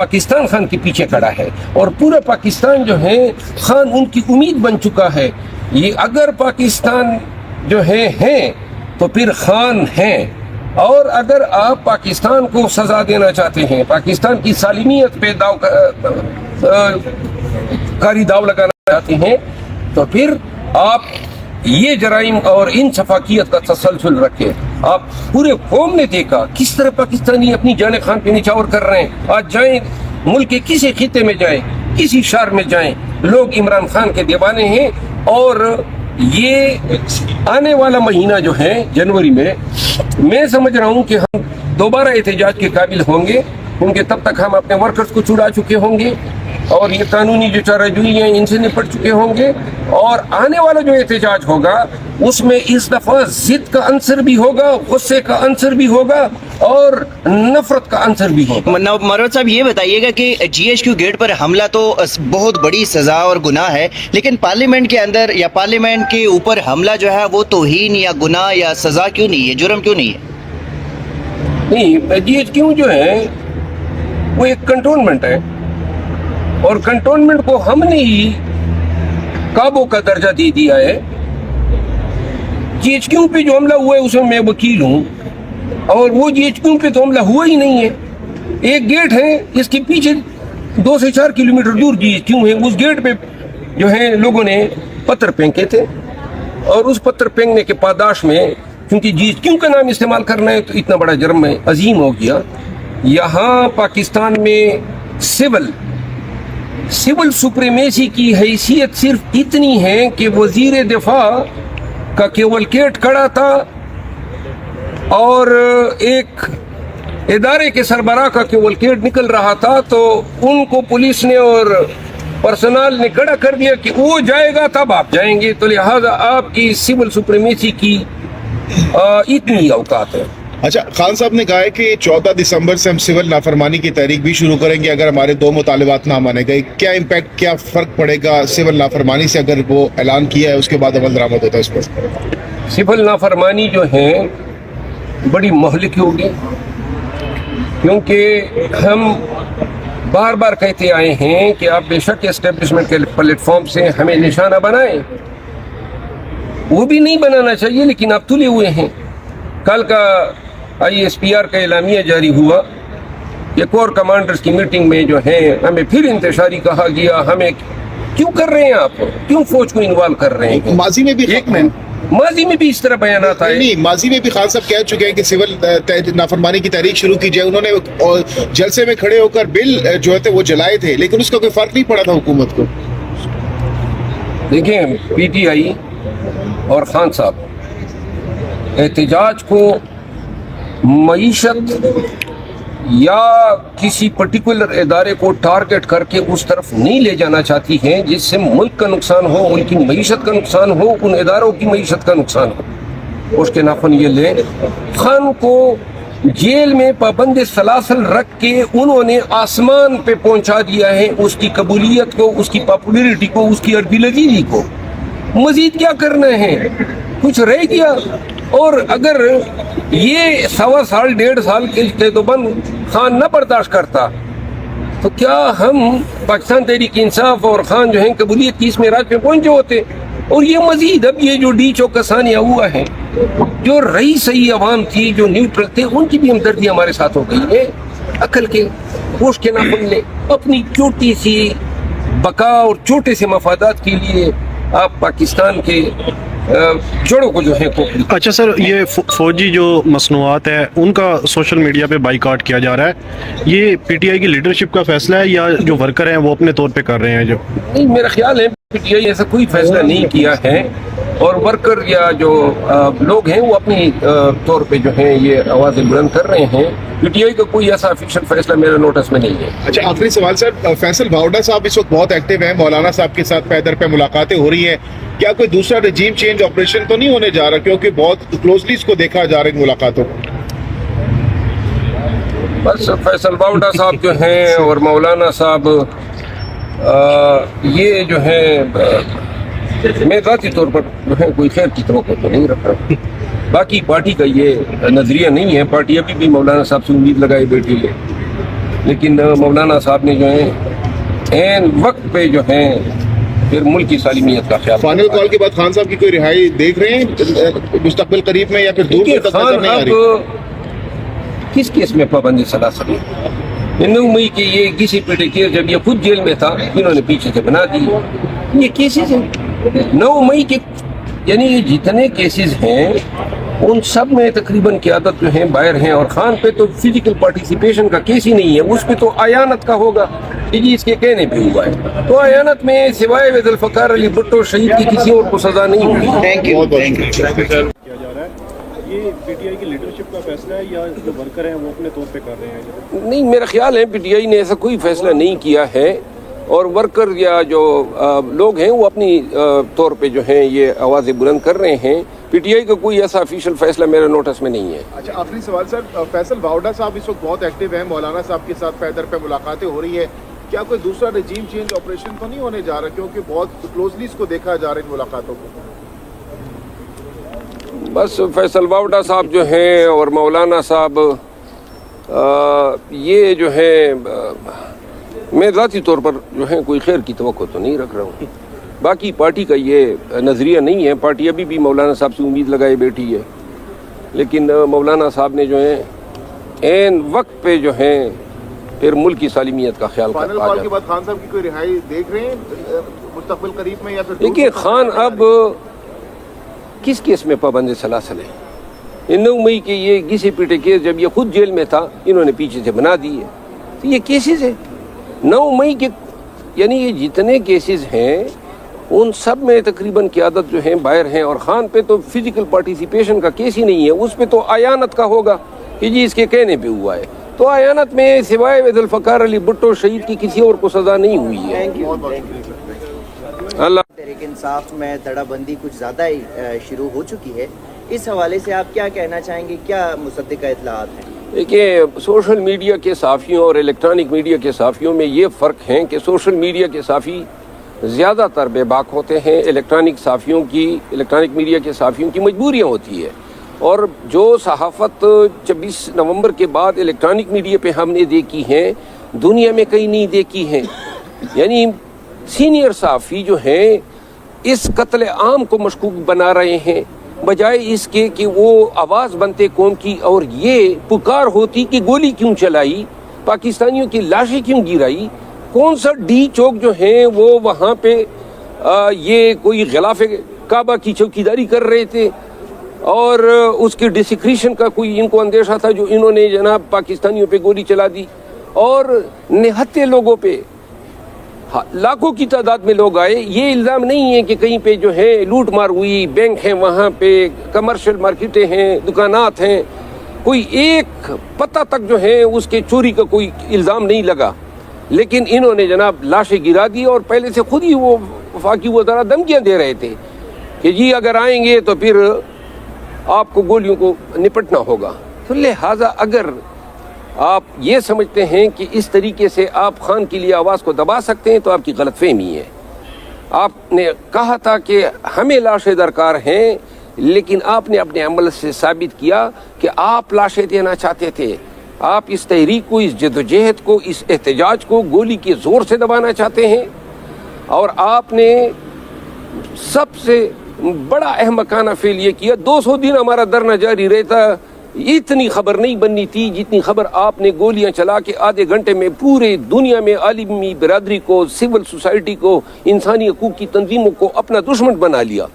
پاکستان خان کے پیچھے کھڑا ہے اور پورا پاکستان جو ہے خان ان کی امید بن چکا ہے. یہ اگر پاکستان جو ہے ہیں تو پھر خان ہیں. اور اگر آپ پاکستان کو سزا دینا چاہتے ہیں, پاکستان کی سالمیت پہ کاری داو لگانا چاہتے ہیں, تو پھر آپ یہ جرائم اور ان شفاقیت کا تسلسل رکھے. آپ پورے قوم نے دیکھا کس طرح پاکستانی اپنی جان خان پہ نچھاور کر رہے ہیں. آج جائیں ملک کے کسی خطے میں جائیں, کسی شہر میں جائیں, لوگ عمران خان کے دیوانے ہیں. اور یہ آنے والا مہینہ جو ہے جنوری میں سمجھ رہا ہوں کہ ہم دوبارہ احتجاج کے قابل ہوں گے, کیونکہ تب تک ہم اپنے ورکرز کو چھڑا چکے ہوں گے اور یہ قانونی جو چارہ جوئی ہیں ان سے نپٹ چکے ہوں گے. اور آنے والا جو احتجاج ہوگا اس میں اس دفعہ ضد کا عنصر بھی ہوگا, غصے کا عنصر بھی ہوگا اور نفرت کا عنصر بھی ہوگا. مروت صاحب یہ بتائیے گا کہ جی ایچ کیو گیٹ پر حملہ تو بہت بڑی سزا اور گناہ ہے, لیکن پارلیمنٹ کے اندر یا پارلیمنٹ کے اوپر حملہ جو ہے وہ توہین یا گناہ یا سزا کیوں نہیں ہے, جرم کیوں نہیں ہے؟ نہیں, جی ایچ کیو جو ہے وہ ایک کنٹونمنٹ ہے اور کنٹونمنٹ کو ہم نے ہی کابو کا درجہ دے دیا ہے. جی ایچ کیو پہ جو حملہ ہوا ہے اس میں میں وکیل ہوں, اور وہ جی ایچ کیو پہ تو حملہ ہوا ہی نہیں ہے. ایک گیٹ ہے اس کے پیچھے 2 سے 4 کلومیٹر دور جی ایچ کیو ہے, اس گیٹ پہ جو ہے لوگوں نے پتھر پھینکے تھے اور اس پتھر پھینکنے کے پاداش میں کیونکہ جی ایچ کیو کا نام استعمال کرنا ہے تو اتنا بڑا جرم عظیم ہو گیا. یہاں پاکستان میں سول سپریمیسی کی حیثیت صرف اتنی ہے کہ وزیر دفاع کا کیولکیٹ کھڑا تھا اور ایک ادارے کے سربراہ کا کیولکیٹ نکل رہا تھا, تو ان کو پولیس نے اور پرسنل نے کھڑا کر دیا کہ وہ جائے گا تب آپ جائیں گے. تو لہذا آپ کی سول سپریمیسی کی اتنی اوقات ہے. اچھا, خان صاحب نے کہا ہے کہ 14 دسمبر سے ہم سول نافرمانی کی تحریک بھی شروع کریں گے اگر ہمارے 2 مطالبات نہ مانے گئے. کیا امپیکٹ, کیا فرق پڑے گا سول نافرمانی سے اگر وہ اعلان کیا ہے اس کے بعد عمل درآمد ہوتا ہے اس پر؟ سول نافرمانی جو ہے بڑی مہلکی ہوگی, کیونکہ ہم بار بار کہتے آئے ہیں کہ آپ بے شک اسٹیبلشمنٹ کے پلیٹ فارم سے ہمیں نشانہ بنائیں, وہ بھی نہیں بنانا چاہیے لیکن آپ تلے ہوئے ہیں. کل کا آئی ایس پی آر کا اعلامیہ جاری ہوا کہ کور کمانڈرز کی میٹنگ میں جو ہے ہمیں پھر انتشاری کہا گیا. ہمیں کیوں کر رہے ہیں آپ, کیوں فوج کو انوالو کر رہے ہیں؟ ماضی میں بھی اس طرح بیانات آئے. نہیں, ماضی میں بھی خان صاحب کہہ چکے ہیں کہ سول نافرمانی کی تحریک شروع کی جائے. انہوں نے جلسے میں کھڑے ہو کر بل جو ہے وہ جلائے تھے, لیکن اس کا کوئی فرق نہیں پڑا تھا حکومت کو. دیکھیں, پی ٹی آئی اور خان صاحب احتجاج کو معیشت یا کسی پرٹیکولر ادارے کو ٹارگٹ کر کے اس طرف نہیں لے جانا چاہتی ہیں جس سے ملک کا نقصان ہو, ان کی معیشت کا نقصان ہو, ان اداروں کی معیشت کا نقصان ہو. اس کے ناخن یہ لیں, خان کو جیل میں پابند سلاسل رکھ کے انہوں نے آسمان پہ پہنچا دیا ہے, اس کی قبولیت کو, اس کی پاپولیرٹی کو, اس کی عربی لذیذی کو. مزید کیا کرنا ہے, کچھ رہ گیا؟ اور اگر یہ 1.25 سال 1.5 سال کے تو بند خان نہ برداشت کرتا تو کیا ہم پاکستان تحریک انصاف اور خان جو ہیں قبولیت کی اس معراج پہ پہنچے ہوتے؟ اور یہ مزید اب یہ جو ڈی چوک کا ثانیہ ہوا ہے, جو رئی صحیح عوام تھی, جو نیوٹرل تھے, ان کی بھی ہمدردی ہمارے ساتھ ہو گئی ہے. عقل کے ہوش کے ناخن لیں, اپنی چھوٹی سی بقا اور چھوٹے سے مفادات کے لیے آپ پاکستان کے جڑوں کو جو ہے. اچھا سر, یہ فوجی جو مصنوعات ہے ان کا سوشل میڈیا پہ بائیکاٹ کیا جا رہا ہے, یہ پی ٹی آئی کی لیڈرشپ کا فیصلہ ہے یا جو ورکر ہیں وہ اپنے طور پہ کر رہے ہیں؟ جو نہیں, میرا خیال ہے پی ٹی آئی ایسا کوئی فیصلہ نہیں کیا ہے, اور ورکر یا جو لوگ ہیں وہ اپنی طور پہ جو ہیں یہ آوازیں بلند کر رہے ہیں. پی ٹی آئی کا کوئی ایسا افیشل فیصلہ میرے نوٹس میں نہیں ہے. اچھا, آخری سوال سر, فیصل باوڈا صاحب اس وقت بہت ایکٹیو ہیں, مولانا صاحب کے ساتھ پیدر پہ ملاقاتیں ہو رہی ہیں. کیا کوئی دوسرا رجیم چینج آپریشن تو نہیں ہونے جا رہا, کیونکہ بہت کلوزلی اس کو دیکھا جا رہا ہے ملاقاتوں کو؟ بس فیصل باوڈا صاحب جو ہیں اور مولانا صاحب یہ جو ہیں, میں ذاتی طور پر جو ہے کوئی خیر کی توقع تو نہیں رکھ رہا. باقی پارٹی کا یہ نظریہ نہیں ہے, پارٹی ابھی بھی مولانا صاحب سے امید لگائے بیٹھی ہے. لیکن مولانا صاحب نے جو ہے عین وقت پہ جو ہے پھر ملک کی سالمیت کا خیال فائنل کال کے بعد خان صاحب کی کوئی رہائی دیکھ رہے ہیں مستقبل قریب میں یا پھر دور تک نظر خان نہیں آ اب رہی؟ کس کیس میں پابندی سلاسل ہے؟ 9 مئی کے یہ کسی پیٹے کیس جب یہ خود جیل میں تھا انہوں نے پیچھے سے بنا دی. یہ کیسز ہیں 9 مئی کے، یعنی یہ جتنے کیسز ہیں ان سب میں تقریباً قیادت جو ہیں باہر ہیں، اور خان پہ تو فزیکل پارٹیسپیشن کا کیس ہی نہیں ہے، اس پہ تو عیانت کا ہوگا جی اس کے کہنے پہ ہوا ہے. تو عیانت میں سوائے ذو الفقار علی بھٹو شہید کی کسی اور کو سزا نہیں ہوئی. Thank you. بہت بہت شکریہ. کیا جا رہا ہے یہ پی ٹی آئی کی لیڈرشپ کا فیصلہ ہے یا جو ورکر ہیں وہ اپنے طور پہ کر رہے ہیں؟ نہیں، میرا خیال ہے پی ٹی آئی نے ایسا کوئی فیصلہ نہیں کیا ہے، اور ورکر یا جو لوگ ہیں وہ اپنی طور پہ جو ہیں یہ آوازیں بلند کر رہے ہیں. پی ٹی آئی کا کوئی ایسا آفیشیل فیصلہ میرے نوٹس میں نہیں ہے. اچھا آخری سوال سر، فیصل باوڈا صاحب اس وقت بہت ایکٹیو ہیں، مولانا صاحب کے ساتھ پیدر پہ ملاقاتیں ہو رہی ہے، کیا کوئی دوسرا رجیم چینج آپریشن تو نہیں ہونے جا رہا کیونکہ بہت کلوزلی اس کو دیکھا جا رہا ہے ان ملاقاتوں کو؟ بس فیصل باوڈا صاحب جو ہیں اور مولانا صاحب یہ جو ہے میں ذاتی طور پر جو ہے کوئی خیر کی توقع تو نہیں رکھ رہا ہوں. باقی پارٹی کا یہ نظریہ نہیں ہے، پارٹی ابھی بھی مولانا صاحب سے امید لگائے بیٹھی ہے، لیکن مولانا صاحب نے جو ہے عین وقت پہ جو ہے پھر ملک کی سالمیت کا خیال فائنل کرتا کال کے ہے. بعد خان صاحب کی کوئی رہائی دیکھ رہے ہیں مستقبل قریب میں یا پھر دیکھیے خان اب کس کیس میں پابند سلاسل ہے؟ 9 مئی کے یہ کسی پیٹے کیس جب یہ خود جیل میں تھا انہوں نے پیچھے سے بنا دی ہے. تو یہ کیسز ہیں 9 مئی کے، یعنی یہ جتنے کیسز ہیں ان سب میں تقریباً قیادت جو ہیں باہر ہیں، اور خان پہ تو فزیکل پارٹیسپیشن کا کیس ہی نہیں ہے، اس پہ تو عیانت کا ہوگا کہ جی اس کے کہنے پہ ہوا ہے. تو عیانت میں سوائے ذو الفقار علی بھٹو شہید کی کسی اور کو سزا نہیں ہوئی ہے. اللہ تحریک انصاف میں دھڑا بندی کچھ زیادہ ہی شروع ہو چکی ہے، اس حوالے سے آپ کیا کہنا چاہیں گے؟ کیا مصدقہ اطلاعات ہیں؟ دیکھیے سوشل میڈیا کے صحافیوں اور الیکٹرانک میڈیا کے صحافیوں میں یہ فرق ہے کہ سوشل میڈیا کے صحافی زیادہ تر بے باک ہوتے ہیں. الیکٹرانک میڈیا کے صحافیوں کی مجبوریاں ہوتی ہے، اور جو صحافت 26 نومبر کے بعد الیکٹرانک میڈیا پہ ہم نے دیکھی ہیں دنیا میں کہیں نہیں دیکھی ہیں. یعنی سینئر صحافی جو ہیں اس قتل عام کو مشکوک بنا رہے ہیں، بجائے اس کے کہ وہ آواز بنتے قوم کی اور یہ پکار ہوتی کہ گولی کیوں چلائی، پاکستانیوں کی لاشیں کیوں گرائی، کون سا ڈی چوک جو ہیں وہ وہاں پہ یہ کوئی غلاف کعبہ کی چوکیداری کر رہے تھے، اور اس کے ڈسکریشن کا کوئی ان کو اندیشہ تھا جو انہوں نے جناب پاکستانیوں پہ گولی چلا دی، اور نہتے لوگوں پہ لاکھوں کی تعداد میں لوگ آئے. یہ الزام نہیں ہے کہ کہیں پہ جو ہے لوٹ مار ہوئی، بینک ہیں وہاں پہ، کمرشل مارکیٹیں ہیں، دکانات ہیں، کوئی ایک پتہ تک جو ہے اس کے چوری کا کوئی الزام نہیں لگا، لیکن انہوں نے جناب لاشیں گرا دی، اور پہلے سے خود ہی وہ وفاقی وزراء دھمکیاں دے رہے تھے کہ جی اگر آئیں گے تو پھر آپ کو گولیوں کو نپٹنا ہوگا. تو لہٰذا اگر آپ یہ سمجھتے ہیں کہ اس طریقے سے آپ خان کے لیے آواز کو دبا سکتے ہیں تو آپ کی غلط فہمی ہے. آپ نے کہا تھا کہ ہمیں لاشیں درکار ہیں، لیکن آپ نے اپنے عمل سے ثابت کیا کہ آپ لاشیں دینا چاہتے تھے. آپ اس تحریک کو، اس جدوجہد کو، اس احتجاج کو گولی کے زور سے دبانا چاہتے ہیں، اور آپ نے سب سے بڑا احمقانہ فعل یہ کیا. 200 دن ہمارا دھرنا جاری رہتا، اتنی خبر نہیں بننی تھی جتنی خبر آپ نے گولیاں چلا کے آدھے گھنٹے میں پورے دنیا میں عالمی برادری کو، سول سوسائٹی کو، انسانی حقوق کی تنظیموں کو اپنا دشمن بنا لیا.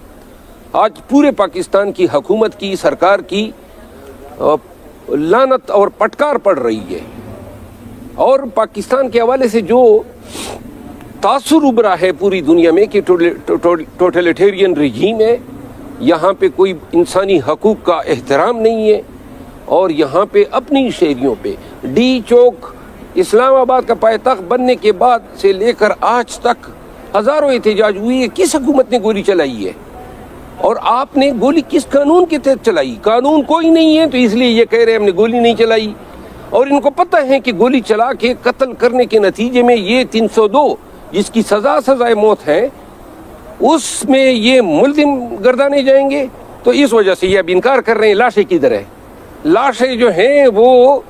آج پورے پاکستان کی حکومت کی، سرکار کی لعنت اور پٹکار پڑ رہی ہے، اور پاکستان کے حوالے سے جو تاثر ابھرا ہے پوری دنیا میں کہ ٹوٹلیٹیرین رجیم ہے، یہاں پہ کوئی انسانی حقوق کا احترام نہیں ہے، اور یہاں پہ اپنی شہریوں پہ ڈی چوک اسلام آباد کا پائے تخت بننے کے بعد سے لے کر آج تک ہزاروں احتجاج ہوئی ہے. کس حکومت نے گولی چلائی ہے؟ اور آپ نے گولی کس قانون کے تحت چلائی؟ قانون کوئی نہیں ہے، تو اس لیے یہ کہہ رہے ہیں ہم نے گولی نہیں چلائی. اور ان کو پتہ ہے کہ گولی چلا کے قتل کرنے کے نتیجے میں یہ 302 جس کی سزائے موت ہے اس میں یہ ملزم گردانے جائیں گے. تو اس وجہ سے یہ اب انکار کر رہے ہیں. لاشیں کدھر ہے؟ لاشیں جو ہیں وہ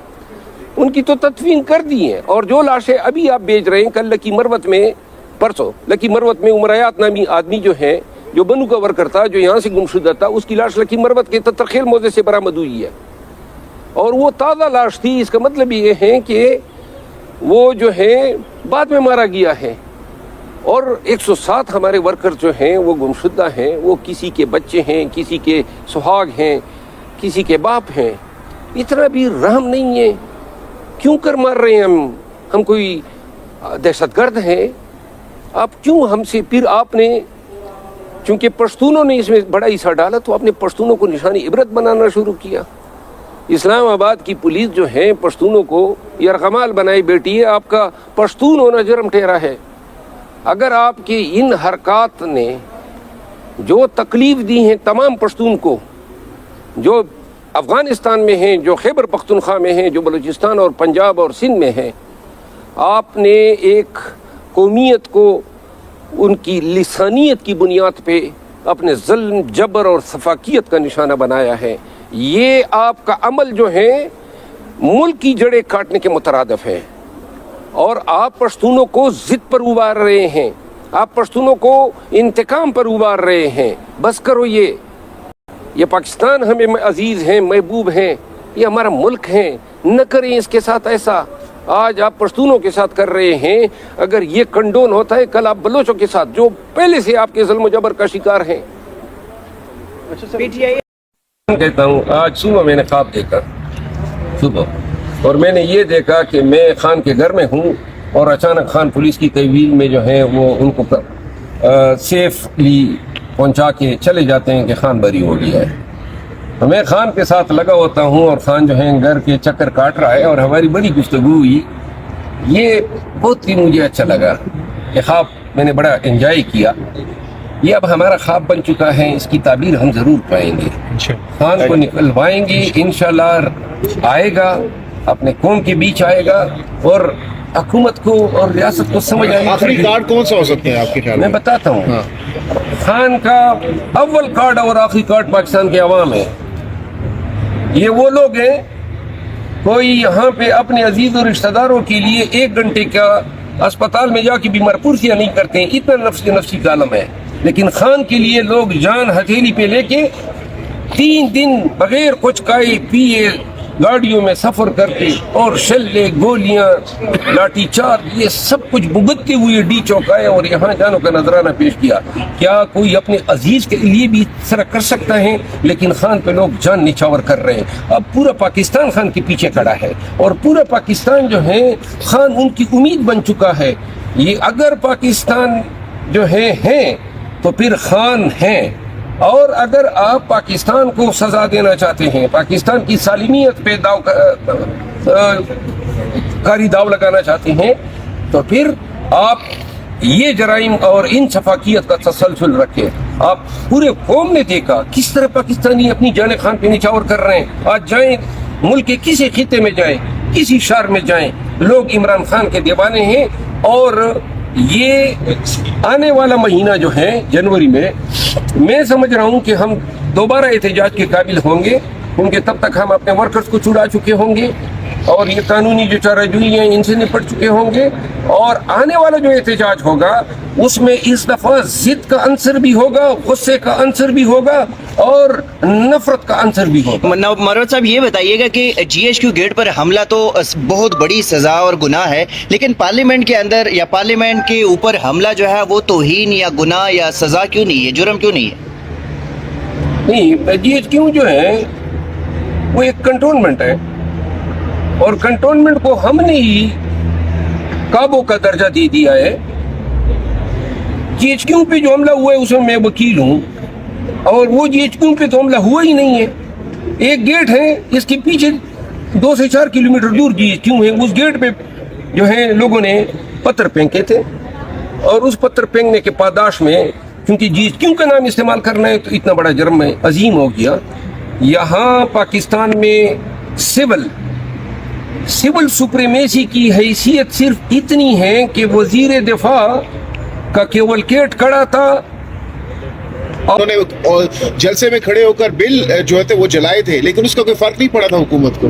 ان کی تو تدفین کر دی ہیں، اور جو لاشیں ابھی آپ بیچ رہے ہیں، کل لکی مروت میں، پرسوں لکی مروت میں عمریات نامی آدمی جو ہے، جو بنو کا ورکر تھا، جو یہاں سے گمشدہ تھا، اس کی لاش لکی مروت کے تترخیل موضع سے برآمد ہوئی ہے، اور وہ تازہ لاش تھی۔ اس کا مطلب یہ ہے کہ وہ جو ہے بعد میں مارا گیا ہے، اور 107 ہمارے ورکر جو ہیں وہ گمشدہ ہیں، وہ کسی کے بچے ہیں، کسی کے سہاگ ہیں، کسی کے باپ ہیں۔ اتنا بھی رحم نہیں ہے، کیوں کر مار رہے ہیں ہم کوئی دہشت گرد ہیں؟ آپ کیوں ہم سے، پھر آپ نے، چونکہ پشتونوں نے اس میں بڑا حصہ ڈالا، تو آپ نے پشتونوں کو نشانی عبرت بنانا شروع کیا۔ اسلام آباد کی پولیس جو ہے پشتونوں کو یرغمال بنائی بیٹی ہے، آپ کا پشتون ہونا جرم ٹھہرا ہے۔ اگر آپ کی ان حرکات نے جو تکلیف دی ہیں تمام پشتون کو، جو افغانستان میں ہیں، جو خیبر پختونخوا میں ہیں، جو بلوچستان اور پنجاب اور سندھ میں ہیں، آپ نے ایک قومیت کو ان کی لسانیت کی بنیاد پہ اپنے ظلم، جبر اور سفاکیت کا نشانہ بنایا ہے۔ یہ آپ کا عمل جو ہے ملک کی جڑیں کاٹنے کے مترادف ہے، اور آپ پشتونوں کو ضد پر ابار رہے ہیں، آپ پشتونوں کو انتقام پر ابار رہے ہیں۔ بس کرو، یہ پاکستان ہمیں عزیز ہیں، محبوب ہیں، یہ ہمارا ملک ہے، نہ کریں اس کے ساتھ ایسا۔ آج آپ پشتونوں کے ساتھ کر رہے ہیں، اگر یہ کنڈون ہوتا ہے، کل آپ بلوچوں کے ساتھ، جو پہلے سے آپ کے ظلم و جبر کا شکار ہیں۔ کہتا ہوں، آج صبح میں نے خواب دیکھا، صبح، اور میں نے یہ دیکھا کہ میں خان کے گھر میں ہوں، اور اچانک خان پولیس کی تحویل میں جو ہے وہ ان کو سیفلی پہنچا کے چلے جاتے ہیں کہ خان بری ہو گیا ہے۔ میں خان کے ساتھ لگا ہوتا ہوں، اور خان جو ہے گھر کے چکر کاٹ رہا ہے، اور ہماری بڑی گفتگو ہوئی۔ یہ بہت ہی مجھے اچھا لگا، یہ خواب میں نے بڑا انجوائے کیا۔ یہ اب ہمارا خواب بن چکا ہے، اس کی تعبیر ہم ضرور پائیں گے، خان کو نکلوائیں گے انشاءاللہ، آئے گا، اپنے قوم کے بیچ آئے گا، اور حکومت کو اور ریاست کو سمجھ آئے گا۔ آخری کارڈ کون سا ہو سکتے ہیں آپ کے خیال میں میں؟ بتاتا ہوں، خان کا اول کارڈ اور آخری کارڈ پاکستان کے عوام ہے۔ یہ وہ لوگ ہیں، کوئی یہاں پہ اپنے عزیز و رشتہ داروں کے لیے 1 گھنٹے کا اسپتال میں جا کے بیمار پرسیاں نہیں کرتے ہیں، اتنا نفسی کا عالم ہے، لیکن خان کے لیے لوگ جان ہتھیلی پہ لے کے 3 دن بغیر کچھ کھائے پیے گاڑیوں میں سفر کرتے، اور شلے، گولیاں، لاٹھی چارج، یہ سب کچھ بھگتتے ہوئے ڈی چوکائے اور یہاں جانوں کا نذرانہ پیش کیا۔ کیا کوئی اپنے عزیز کے لیے بھی اس طرح کر سکتا ہے؟ لیکن خان پہ لوگ جان نچھاور کر رہے ہیں۔ اب پورا پاکستان خان کے پیچھے کھڑا ہے، اور پورا پاکستان جو ہے خان ان کی امید بن چکا ہے۔ یہ اگر پاکستان جو ہیں تو پھر خان ہیں، اور اگر آپ پاکستان کو سزا دینا چاہتے ہیں، پاکستان کی سالمیت پہ داؤ لگانا چاہتے ہیں، تو پھر آپ یہ جرائم اور ان شفاقیت کا تسلسل رکھیں۔ آپ پورے قوم نے دیکھا کس طرح پاکستانی اپنی جان خان پہ نچھاور کر رہے ہیں۔ آج جائیں ملک کے کسی خطے میں جائیں، کسی شہر میں جائیں، لوگ عمران خان کے دیوانے ہیں۔ اور یہ آنے والا مہینہ جو ہے جنوری میں سمجھ رہا ہوں کہ ہم دوبارہ احتجاج کے قابل ہوں گے، کیونکہ تب تک ہم اپنے ورکرز کو چھڑا چکے ہوں گے، اور یہ قانونی جو چارہ جوئی ہیں ان سے نپٹ چکے ہوں گے۔ اور آنے والا جو احتجاج ہوگا اس میں اس دفعہ ضد کا عنصر بھی ہوگا، غصے کا عنصر بھی ہوگا، اور نفرت کا عنصر بھی ہوگا۔ مروت صاحب یہ بتائیے گا کہ GHQ گیٹ پر حملہ تو بہت بڑی سزا اور گناہ ہے، لیکن پارلیمنٹ کے اندر یا پارلیمنٹ کے اوپر حملہ جو ہے وہ توہین یا گناہ یا سزا کیوں نہیں ہے، جرم کیوں نہیں ہے؟ نہیں، GHQ جو ہے وہ ایک کنٹونمنٹ ہے، اور کنٹونمنٹ کو ہم نے ہی کابو کا درجہ دے دیا ہے۔ GHQ پہ جو حملہ ہوا ہے اس میں میں وکیل ہوں، اور وہ GHQ پہ تو حملہ ہوا ہی نہیں ہے۔ ایک گیٹ ہے، اس کے پیچھے 2 سے 4 کلومیٹر دور GHQ ہے، اس گیٹ پہ جو ہے لوگوں نے پتھر پھینکے تھے، اور اس پتھر پھینکنے کے پاداش میں، کیونکہ GHQ کا نام استعمال کرنا ہے تو اتنا بڑا جرم عظیم ہو گیا۔ یہاں پاکستان میں سول سپریمیسی کی حیثیت صرف اتنی ہے کہ وزیر دفاع کا کیولکیٹ کھڑا تھا، انہوں نے جلسے میں کھڑے ہو کر بل جو ہے وہ جلائے تھے، لیکن اس کا کوئی فرق نہیں پڑا تھا حکومت کو۔